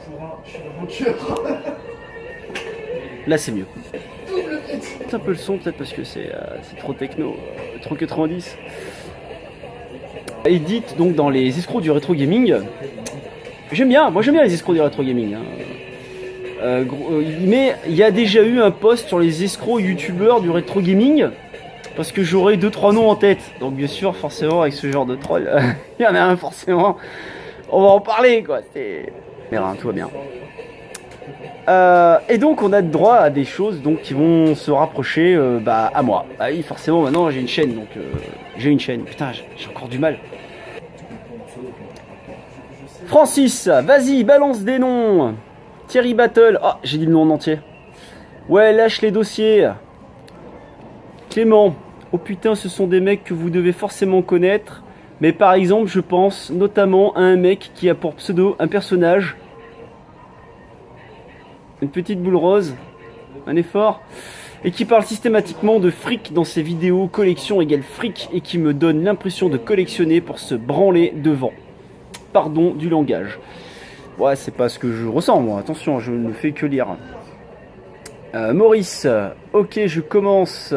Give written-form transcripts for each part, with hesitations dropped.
Pour un chez l'aventure. Là c'est mieux. C'est un peu le son peut-être parce que c'est trop techno, trop 90. Edit donc dans les escrocs du rétro gaming. J'aime bien, moi j'aime bien les escrocs du rétro gaming. Mais il y a déjà eu un post sur les escrocs youtubeurs du rétro gaming. Parce que j'aurai 2-3 noms en tête. Donc bien sûr, forcément, avec ce genre de troll, il y en a un forcément. On va en parler quoi. Merde, tout va bien. Et donc on a droit à des choses donc, qui vont se rapprocher à moi. Ah oui, forcément maintenant j'ai une chaîne. Donc j'ai une chaîne. Putain, j'ai encore du mal. Francis, vas-y, balance des noms. Thierry Battle. Ah, j'ai dit le nom en entier. Ouais, lâche les dossiers. Clément. Oh putain, ce sont des mecs que vous devez forcément connaître. Mais par exemple, je pense notamment à un mec qui a pour pseudo un personnage. Une petite boule rose. Un effort. Et qui parle systématiquement de fric dans ses vidéos. Collection égale fric. Et qui me donne l'impression de collectionner pour se branler devant. Pardon du langage. Ouais, c'est pas ce que je ressens moi. Attention, je ne fais que lire. Maurice. Ok, je commence.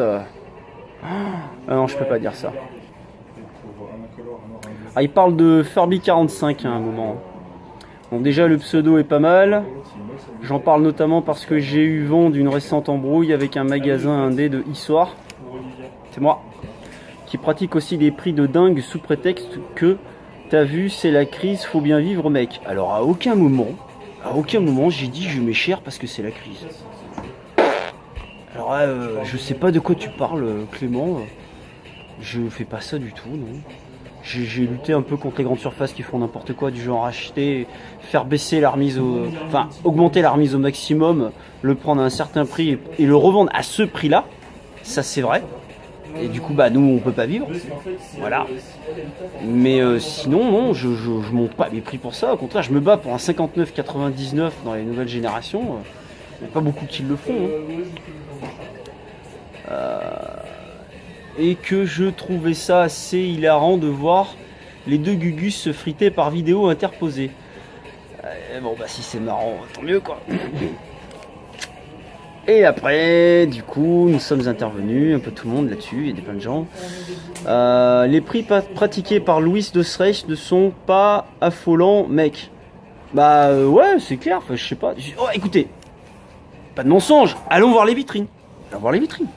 Ah non, je peux pas dire ça. Ah, il parle de Furby 45 à un moment. Bon, déjà le pseudo est pas mal. J'en parle notamment parce que j'ai eu vent d'une récente embrouille avec un magasin indé de Histoire. C'est moi. Qui pratique aussi des prix de dingue sous prétexte que t'as vu, c'est la crise, faut bien vivre mec. Alors à aucun moment j'ai dit je mets cher parce que c'est la crise. Alors je sais pas de quoi tu parles Clément, je fais pas ça du tout, non. J'ai lutté un peu contre les grandes surfaces qui font n'importe quoi, du genre acheter, faire baisser la remise enfin augmenter la remise au maximum, le prendre à un certain prix et le revendre à ce prix là, ça c'est vrai. Et du coup nous on peut pas vivre, voilà. Mais sinon non, je monte pas mes prix pour ça, au contraire je me bats pour un 59,99 dans les nouvelles générations. Il n'y a pas beaucoup qui le font. Et que je trouvais ça assez hilarant de voir les deux Gugus se friter par vidéo interposée. Bon si c'est marrant, tant mieux quoi. Et après, du coup, nous sommes intervenus, un peu tout le monde là-dessus, il y a plein de gens. Les prix pratiqués par Louis de Sreich ne sont pas affolants, mec. Ouais, c'est clair, enfin, je sais pas. Oh, écoutez, pas de mensonge, allons voir les vitrines. Allons voir les vitrines.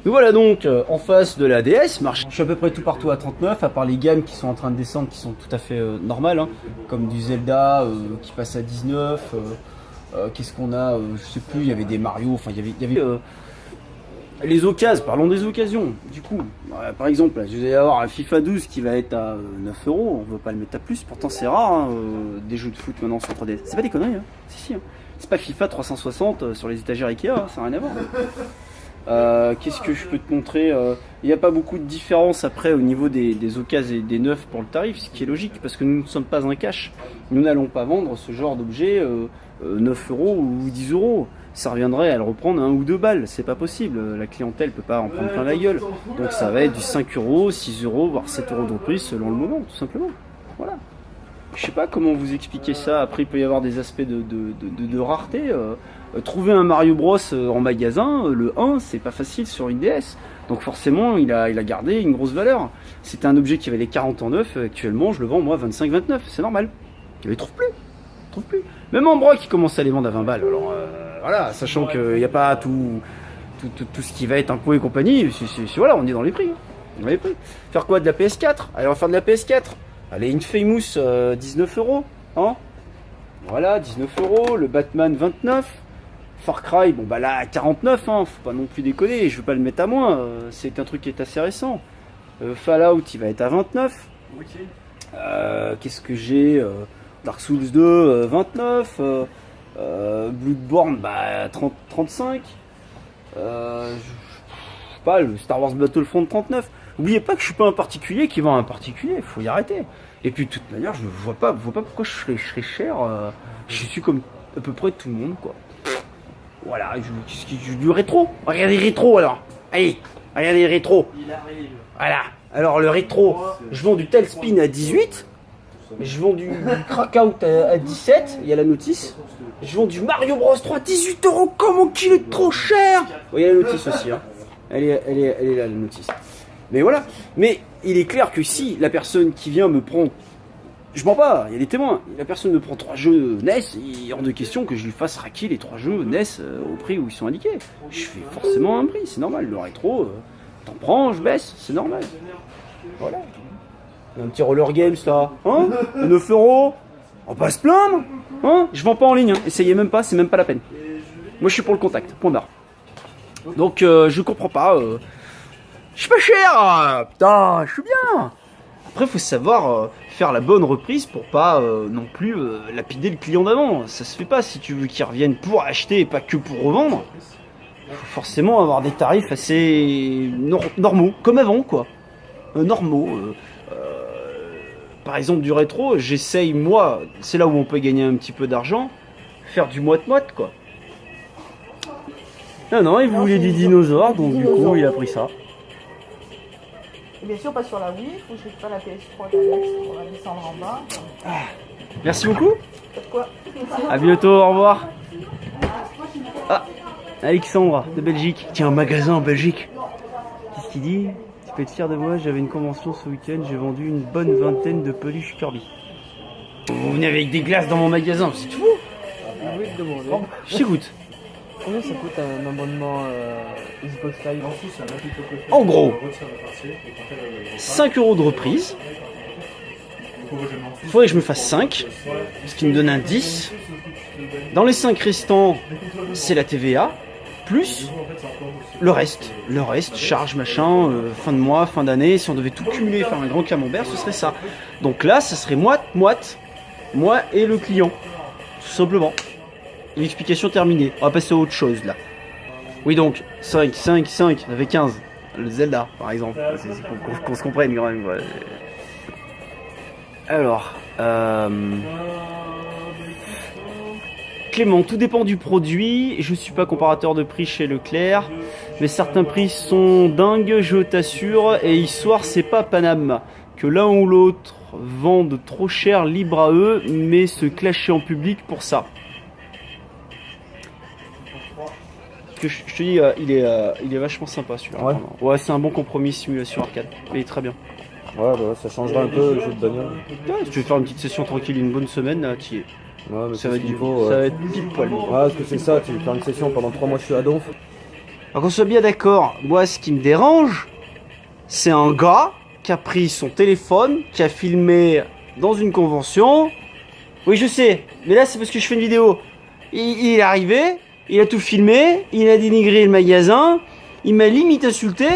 Nous voilà donc en face de la DS, marche. Je suis à peu près tout partout à 39, à part les gammes qui sont en train de descendre, qui sont tout à fait normales, hein, comme du Zelda qui passe à 19. Qu'est-ce qu'on a je sais plus, il y avait des Mario, enfin il y avait les occasions, parlons des occasions. Du coup, par exemple, là, je vais avoir un FIFA 12 qui va être à 9€, on veut pas le mettre à plus, pourtant c'est rare, hein, des jeux de foot maintenant sur 3D. C'est pas des conneries, hein. Si, hein. C'est pas FIFA 360 sur les étagères Ikea, hein, ça n'a rien à voir. Qu'est-ce que je peux te montrer il n'y a pas beaucoup de différence après au niveau des occasions et des neufs pour le tarif, ce qui est logique parce que nous ne sommes pas un cash. Nous n'allons pas vendre ce genre d'objet 9€ ou 10€. Ça reviendrait à le reprendre 1 ou 2 balles, c'est pas possible. La clientèle peut pas en prendre plein la gueule. Donc ça va être du 5€, 6€, voire 7€ de prix selon le moment, tout simplement. Voilà. Je sais pas comment vous expliquer ça. Après, il peut y avoir des aspects de rareté. Trouver un Mario Bros en magasin, le 1, c'est pas facile sur une DS. Donc forcément, il a gardé une grosse valeur. C'était un objet qui valait 40 en neuf. Actuellement, je le vends moi 25-29. C'est normal. Je les trouve plus. Même en broc, il commence à les vendre à 20 balles. Alors voilà, sachant qu'il n'y a pas tout ce qui va être impôt et compagnie. Voilà, on est dans les prix. Dans les prix. Faire quoi de la PS4? Allez, on va faire de la PS4. Allez, Infamous 19€. Hein, voilà, 19€. Le Batman 29. Far Cry, là 49, hein, faut pas non plus déconner, je veux pas le mettre à moins, c'est un truc qui est assez récent. Fallout, il va être à 29. Qu'est-ce que j'ai Dark Souls 2, 29. Bloodborne, 35. Je sais pas, le Star Wars Battlefront 39. N'oubliez pas que je suis pas un particulier qui vend un particulier, faut y arrêter. Et puis de toute manière, je vois pas pourquoi je serais cher. Je suis comme à peu près tout le monde, quoi. Voilà, du rétro. Regardez les rétro alors. Allez, regardez les rétro. Voilà. Alors le rétro, je vends du Tailspin à 18. Je vends du Crackout à 17, il y a la notice. Je vends du Mario Bros 3 18 €, comment qu'il est trop cher. Il y a la notice aussi, hein. Elle est là, la notice. Mais voilà. Mais il est clair que si la personne qui vient me prend... Je mens pas, il y a des témoins. La personne me prend 3 jeux NES, il est hors de question que je lui fasse raquer les 3 jeux NES au prix où ils sont indiqués. Je fais forcément un prix, c'est normal. Le rétro, t'en prends, je baisse, c'est normal. Voilà. Un petit roller games là, hein, 9 €. On va pas se plaindre, hein. Je vends pas en ligne, hein. Essayez même pas, c'est même pas la peine. Moi je suis pour le contact, point barre. Donc je comprends pas. Je suis pas cher, putain, je suis bien. Après faut savoir faire la bonne reprise pour pas non plus lapider le client d'avant. Ça se fait pas si tu veux qu'il revienne pour acheter et pas que pour revendre. Faut forcément avoir des tarifs assez normaux, comme avant quoi. Normaux. Par exemple du rétro, j'essaye moi, c'est là où on peut gagner un petit peu d'argent, faire du moite-moite quoi. Non, il voulait du dinosaure, donc du coup il a pris ça. Et bien sûr, pas sur la Wii, il faut que je fasse la PS3 d'Alex pour la descendre en bas. Merci beaucoup. Faites quoi? À bientôt, au revoir. Ah, Alexandre de Belgique. Tiens, un magasin en Belgique. Qu'est-ce qu'il dit? Tu peux être fier de moi, j'avais une convention ce week-end, j'ai vendu une bonne vingtaine de peluches Kirby. Vous venez avec des glaces dans mon magasin, c'est fou. Je voulais te demander. Je t'écoute. Combien ça coûte un abonnement Xbox Live? En gros, 5 € de reprise. Il faudrait que je me fasse 5, ce qui me donne un 10. Dans les 5 restants, c'est la TVA, plus le reste, charge, machin, fin de mois, fin d'année. Si on devait tout cumuler, faire un grand camembert, ce serait ça. Donc là, ça serait moite, moi et le client, tout simplement. Une explication terminée. On va passer à autre chose là. Oui donc, 5, ça fait 15. Le Zelda par exemple. C'est qu'on se comprenne quand même. Ouais. Alors, Clément, tout dépend du produit. Je suis pas comparateur de prix chez Leclerc, mais certains prix sont dingues, je t'assure. Et histoire, c'est pas Paname. Que l'un ou l'autre vendent trop cher, libre à eux, mais se clasher en public pour ça. Je te dis, il est vachement sympa celui-là. Ouais. Ouais, c'est un bon compromis simulation arcade. Il est très bien. Ouais, bah ça changera un peu le jeu de bagnole. Ouais, si tu veux faire une petite session tranquille, une bonne semaine, là, tu y es. Ouais, mais Ça va, faut, ça va être pile poil. Ouais, parce que c'est ça, tu veux faire une session pendant 3 mois, je suis à Donf. Alors qu'on soit bien d'accord, moi ce qui me dérange, c'est un gars qui a pris son téléphone, qui a filmé dans une convention. Oui, je sais, mais là c'est parce que je fais une vidéo. Il est arrivé, il a tout filmé, il a dénigré le magasin, il m'a limite insulté,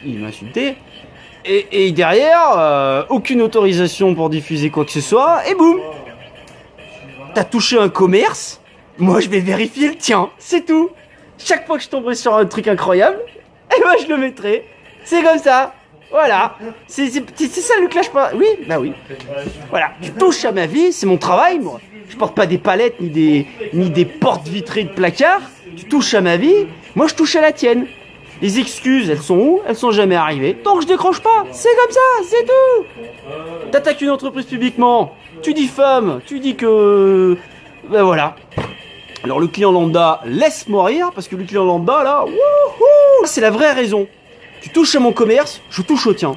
il m'a insulté, et derrière, aucune autorisation pour diffuser quoi que ce soit, et boum! T'as touché un commerce, moi je vais vérifier le tien, c'est tout. Chaque fois que je tomberai sur un truc incroyable, eh ben je le mettrai. C'est comme ça. Voilà. C'est ça le clash pas. Oui, bah oui. Voilà. Tu touches à ma vie, c'est mon travail, moi. Je porte pas des palettes ni des portes vitrées de placards. Tu touches à ma vie, moi je touche à la tienne. Les excuses, elles sont où? Elles sont jamais arrivées. Tant que je décroche pas, c'est comme ça, c'est tout. T'attaques une entreprise publiquement, tu diffames, tu dis que... Ben voilà. Alors le client lambda, laisse-moi rire, parce que le client lambda, là, wouhou, c'est la vraie raison. Tu touches à mon commerce, je touche au tien.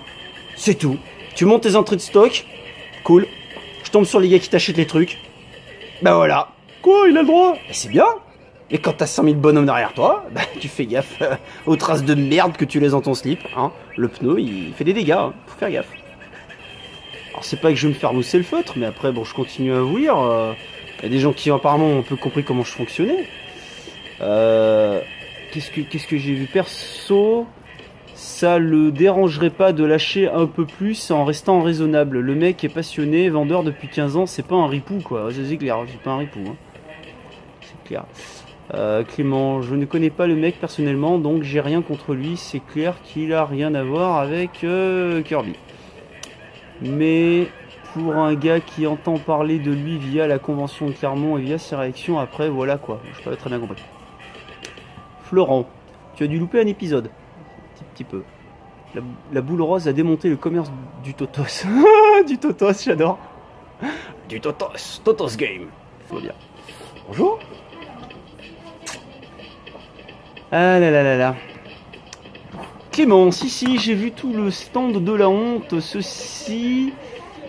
C'est tout. Tu montes tes entrées de stock, cool. Je tombe sur les gars qui t'achètent les trucs. Ben voilà. Quoi, il a le droit? Ben c'est bien. Et quand t'as 5000 bonhommes derrière toi, bah, tu fais gaffe aux traces de merde que tu laisses dans ton slip. Hein. Le pneu, il fait des dégâts, hein. Faut faire gaffe. Alors c'est pas que je vais me faire mousser le feutre, mais après, bon, je continue à vous lire. Y a des gens qui apparemment ont un peu compris comment je fonctionnais. Qu'est-ce que j'ai vu? Perso, ça le dérangerait pas de lâcher un peu plus en restant raisonnable. Le mec est passionné, vendeur depuis 15 ans, c'est pas un ripou, quoi. C'est clair, c'est pas un ripou. Hein. C'est clair. Clément, je ne connais pas le mec personnellement, donc j'ai rien contre lui. C'est clair qu'il a rien à voir avec Kirby. Mais pour un gars qui entend parler de lui via la convention de Clermont et via ses réactions après, voilà quoi. Je peux pas très bien compris. Florent, tu as dû louper un épisode. Un petit peu. La boule rose a démonté le commerce du Totos. Du Totos, j'adore. du Totos Game. Faut dire. Bonjour. Ah là là là là. Clément, si, j'ai vu tout le stand de la honte.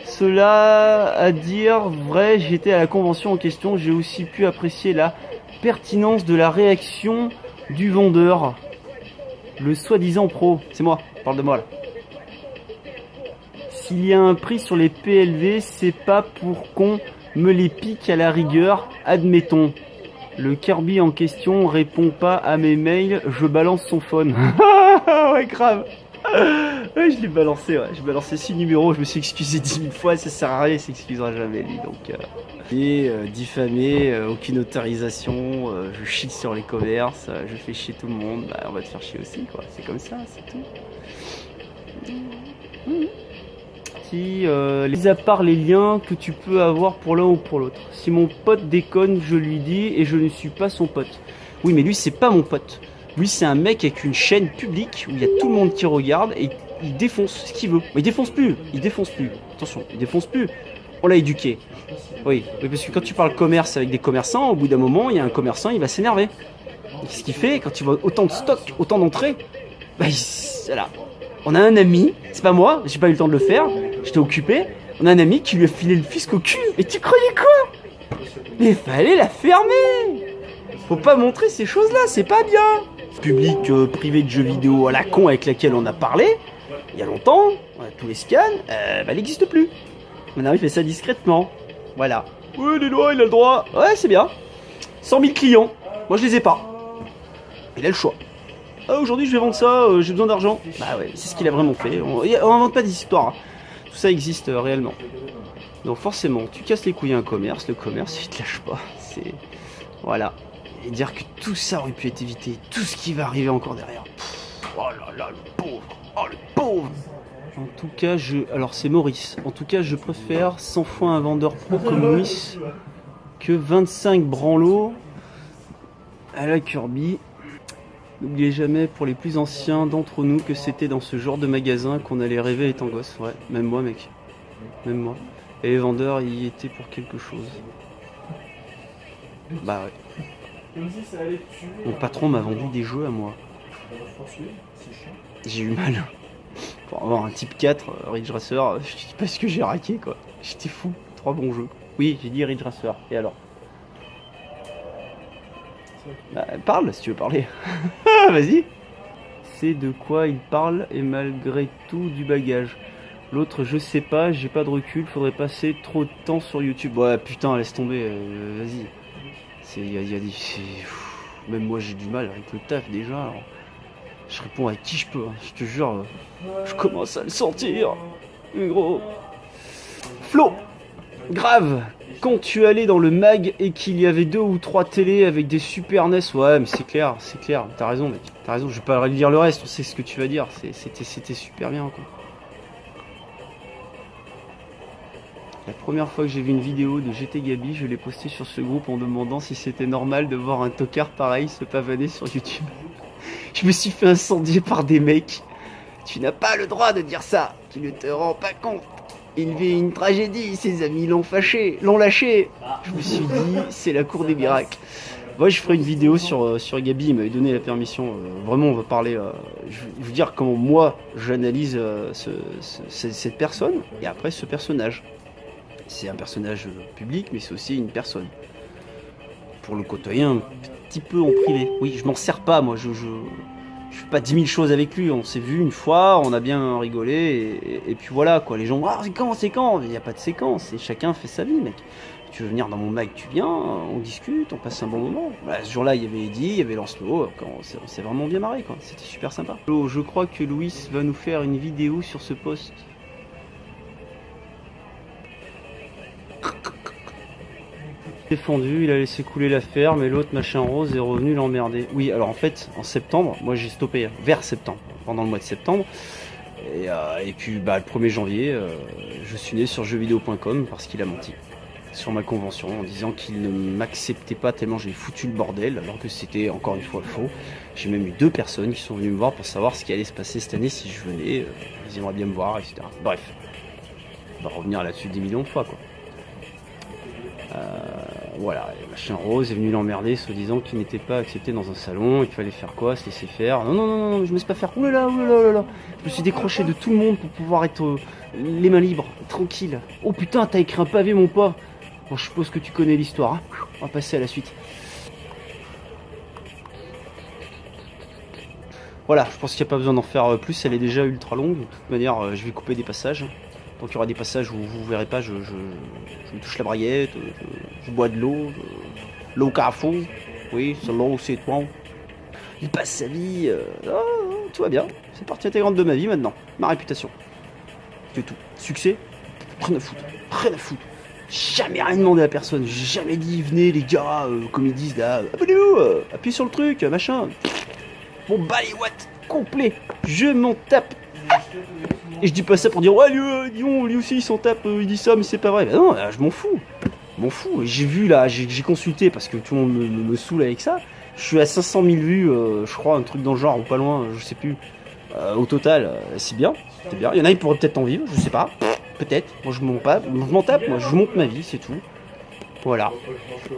Cela à dire vrai, j'étais à la convention en question. J'ai aussi pu apprécier la pertinence de la réaction du vendeur. Le soi-disant pro. C'est moi, parle de moi là. S'il y a un prix sur les PLV, c'est pas pour qu'on me les pique à la rigueur, admettons. Le Kirby en question répond pas à mes mails, je balance son phone. Ouais, grave. Ouais, je l'ai balancé, ouais. J'ai balancé 6 numéros, je me suis excusé 10 000 fois, ça sert à rien, il s'excusera jamais lui. Donc, diffamé, aucune autorisation, je chie sur les commerces, je fais chier tout le monde, bah on va te faire chier aussi, quoi. C'est comme ça, c'est tout. Si, mis à part les liens que tu peux avoir pour l'un ou pour l'autre. Si mon pote déconne, je lui dis et je ne suis pas son pote. Oui, mais lui, c'est pas mon pote. Lui, c'est un mec avec une chaîne publique où il y a tout le monde qui regarde et il défonce ce qu'il veut. Mais il défonce plus. Attention, il défonce plus. On l'a éduqué. Oui, parce que quand tu parles commerce avec des commerçants, au bout d'un moment, il y a un commerçant, il va s'énerver. Qu'est-ce qu'il fait quand il voit autant de stock, autant d'entrées? Bah, voilà. On a un ami, c'est pas moi, j'ai pas eu le temps de le faire, j'étais occupé. On a un ami qui lui a filé le fisc au cul. Et tu croyais quoi? Mais fallait la fermer. Faut pas montrer ces choses-là, c'est pas bien. Public privé de jeux vidéo à la con avec laquelle on a parlé, il y a longtemps, on a tous les scans, bah elle n'existe plus. Maintenant il fait ça discrètement. Voilà. Ouais, les lois, il a le droit. Ouais, c'est bien. 100 000 clients. Moi je les ai pas. Il a le choix. Ah, aujourd'hui je vais vendre ça, j'ai besoin d'argent. Bah ouais, c'est ce qu'il a vraiment fait. On invente pas des histoires. Hein. Tout ça existe réellement. Donc forcément, tu casses les couilles à un commerce, le commerce il te lâche pas. C'est. Voilà. Et dire que tout ça aurait pu être évité, tout ce qui va arriver encore derrière. Oh là là, le pauvre. Oh le pauvre. En tout cas, alors c'est Maurice. En tout cas, je préfère 100 fois un vendeur pro comme Maurice que 25 branlots à la Kirby. N'oubliez jamais pour les plus anciens d'entre nous que c'était dans ce genre de magasin qu'on allait rêver étant gosse. Ouais, même moi mec. Même moi. Et les vendeurs y étaient pour quelque chose. Bah ouais. Mon patron m'a vendu des jeux à moi. J'ai eu mal. Pour avoir un type 4, Ridge Racer, je dis pas ce que j'ai raqué quoi. J'étais fou. 3 bons jeux. Oui, j'ai dit Ridge Racer. Et alors? Bah, parle si tu veux parler. Vas-y. C'est de quoi il parle et malgré tout du bagage. L'autre, je sais pas, j'ai pas de recul, faudrait passer trop de temps sur YouTube. Ouais, putain, laisse tomber, vas-y. Même moi j'ai du mal avec le taf déjà. Alors, je réponds à qui je peux, hein. Je te jure, je commence à le sentir. Gros. Flo, grave. Quand tu allais dans le mag et qu'il y avait 2 ou 3 télés avec des Super NES, ouais, mais c'est clair, t'as raison, mec, t'as raison, je vais pas lire le reste, on sait ce que tu vas dire, c'était super bien, quoi. La première fois que j'ai vu une vidéo de GT Gabi, je l'ai postée sur ce groupe en demandant si c'était normal de voir un tocard pareil se pavaner sur YouTube. Je me suis fait incendier par des mecs. Tu n'as pas le droit de dire ça, tu ne te rends pas compte. Il vit une tragédie, ses amis l'ont lâché. Je me suis dit, c'est la cour des miracles. Moi, je ferai une vidéo sur Gabi, il m'avait donné la permission. Vraiment, on va parler. Je vais vous dire comment moi j'analyse cette personne et après ce personnage. C'est un personnage public, mais c'est aussi une personne. Pour le côtoyer un petit peu en privé. Oui, je m'en sers pas, moi. Je fais pas 10 000 choses avec lui. On s'est vu une fois, on a bien rigolé, et puis voilà, quoi. Les gens, ah, c'est quand il n'y a pas de séquence, et chacun fait sa vie, mec. Tu veux venir dans mon mag, tu viens, on discute, on passe un bon moment. Voilà, ce jour-là, il y avait Eddy, il y avait Lancelot, on s'est vraiment bien marré, quoi. C'était super sympa. Je crois que Louis va nous faire une vidéo sur ce post. Défendu, il a laissé couler l'affaire, mais l'autre machin rose est revenu l'emmerder. Oui, alors en fait, en septembre, moi j'ai stoppé vers septembre, pendant le mois de septembre. Et puis bah, le 1er janvier, je suis né sur jeuxvideo.com parce qu'il a menti sur ma convention en disant qu'il ne m'acceptait pas tellement j'ai foutu le bordel, alors que c'était encore une fois faux. J'ai même eu 2 personnes qui sont venues me voir pour savoir ce qui allait se passer cette année si je venais. Ils aimeraient bien me voir, etc. Bref, on va revenir là-dessus des millions de fois, quoi. voilà, le machin rose est venu l'emmerder, soi-disant qu'il n'était pas accepté dans un salon, il fallait faire quoi, se laisser faire. Non, non, non, non, je me laisse pas faire. Oulala, oulala, oulala. Je me suis décroché de tout le monde pour pouvoir être les mains libres, tranquille. Oh putain, t'as écrit un pavé, mon pote. Bon, je suppose que tu connais l'histoire, hein. On va passer à la suite. Voilà, je pense qu'il n'y a pas besoin d'en faire plus, elle est déjà ultra longue. De toute manière, je vais couper des passages. Donc il y aura des passages où vous verrez pas, je me touche la braguette, je bois de l'eau, l'eau carrefour, oui, c'est l'eau, c'est toi. Il passe sa vie, tout va bien, c'est partie intégrante de ma vie maintenant, ma réputation. C'est tout. Succès, rien à foutre, rien à foutre. Jamais rien demandé à personne, j'ai jamais dit venez les gars, comme ils disent là, abonnez-vous, appuyez sur le truc, machin. Bon bah les watts, complet, je m'en tape. Et je dis pas ça pour dire ouais lui aussi il s'en tape, il dit ça mais c'est pas vrai. Bah non, là, je m'en fous. J'ai vu là, j'ai consulté parce que tout le monde me saoule avec ça. Je suis à 500 000 vues, je crois, un truc dans le genre ou pas loin, je sais plus. Au total, c'est bien, c'est bien. Il y en a qui pourraient peut-être en vivre, je sais pas, peut-être. Moi je m'en tape, moi je monte ma vie, c'est tout. Voilà.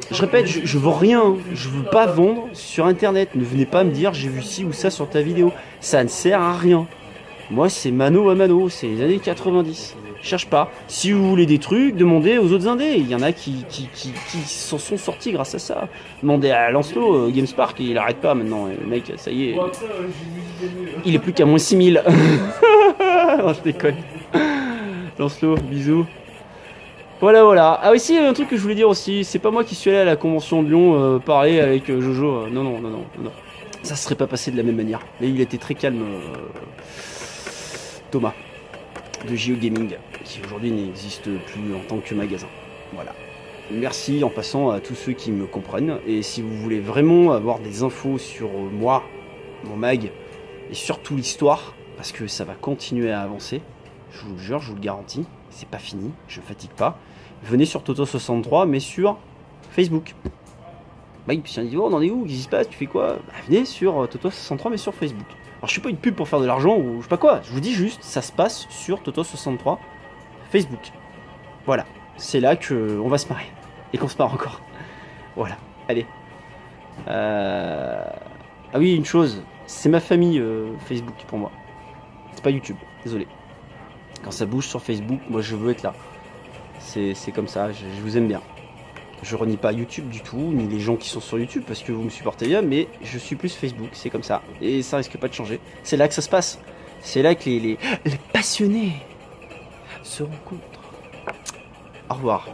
Je répète, je vends rien, je veux pas vendre sur internet. Ne venez pas me dire j'ai vu ci ou ça sur ta vidéo. Ça ne sert à rien. Moi c'est mano à mano, c'est les années 90. Je cherche pas. Si vous voulez des trucs, demandez aux autres indés. Il y en a qui s'en sont sortis grâce à ça. Demandez à Lancelot, GameSpark, il arrête pas maintenant. Le mec, ça y est. Il est plus qu'à moins 6000. Non, je déconne. Lancelot, bisous. Voilà. Ah oui, si, il y a un truc que je voulais dire aussi. C'est pas moi qui suis allé à la convention de Lyon parler avec Jojo. Non. Ça se serait pas passé de la même manière. Mais il était très calme. Thomas de JO Gaming, qui aujourd'hui n'existe plus en tant que magasin. Voilà. Merci en passant à tous ceux qui me comprennent. Et si vous voulez vraiment avoir des infos sur moi, mon mag, et surtout l'histoire, parce que ça va continuer à avancer, je vous le jure, je vous le garantis, c'est pas fini, je fatigue pas. Venez sur Toto63, mais sur Facebook. Bah oui, puis on dit, oh, on en est où? Qu'est-ce qui se passe? Tu fais quoi? Bah, venez sur Toto63, mais sur Facebook. Alors je suis pas une pub pour faire de l'argent ou je sais pas quoi, je vous dis juste, ça se passe sur Toto63 Facebook. Voilà, c'est là que on va se marrer et qu'on se marre encore. Voilà, allez. Ah oui, une chose, c'est ma famille Facebook pour moi. C'est pas YouTube, désolé. Quand ça bouge sur Facebook, moi je veux être là. C'est comme ça, je vous aime bien. Je renie pas YouTube du tout, ni les gens qui sont sur YouTube parce que vous me supportez bien, mais je suis plus Facebook, c'est comme ça. Et ça risque pas de changer. C'est là que ça se passe. C'est là que les passionnés se rencontrent. Au revoir.